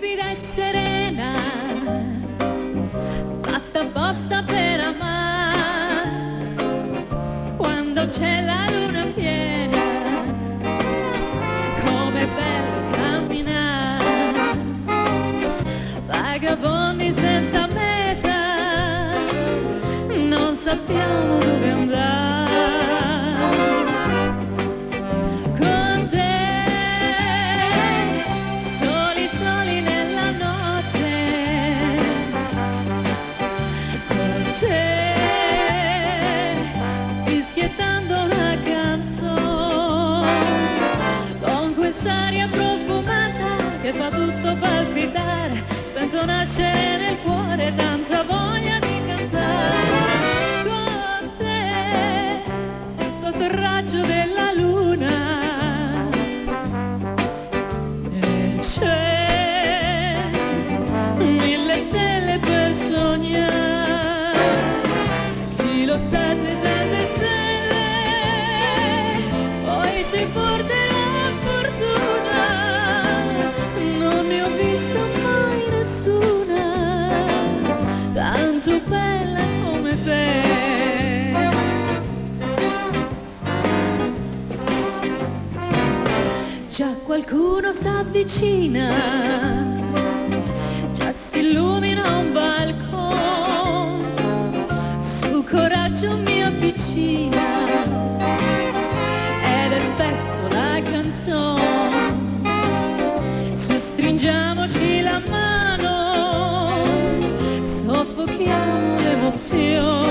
limpida e serena, fatta apposta per amare. Quando c'è la luna piena, com'è bello camminare, vagabondi senza meta, non sappiamo dove andare. Con te, soli soli nella notte, con te, fischiettando una canzone, con quest'aria profumata che fa tutto palpitare, sento nascere nel cuore tanta voglia di cantare. Con te, sotto il raggio della luna, e c'è mille stelle per sognare. Chi lo sa se tante stelle poi ci porterà fortuna. Non ne ho vista mai nessuna tanto bella come te. Già qualcuno s'avvicina, già si illumina un balcone, su coraggio mi avvicina ed effetto la canzone. Su stringiamoci la mano, soffochiamo l'emozione.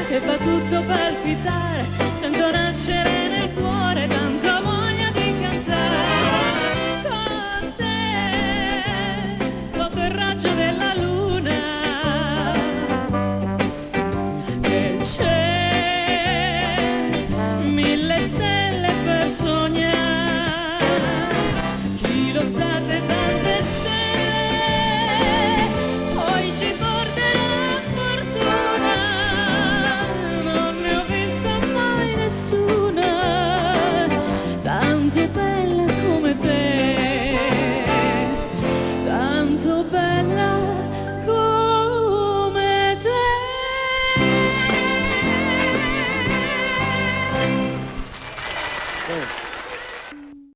Che fa tutto palpitare, sento nascere nel cuore tanta voglia di cantare. Con te, sotto il raggio della luna, e c'è mille stelle per sognare. Chi lo sa se tante stelle poi ci porterà fortuna. Tanto bella come te, tanto bella come te.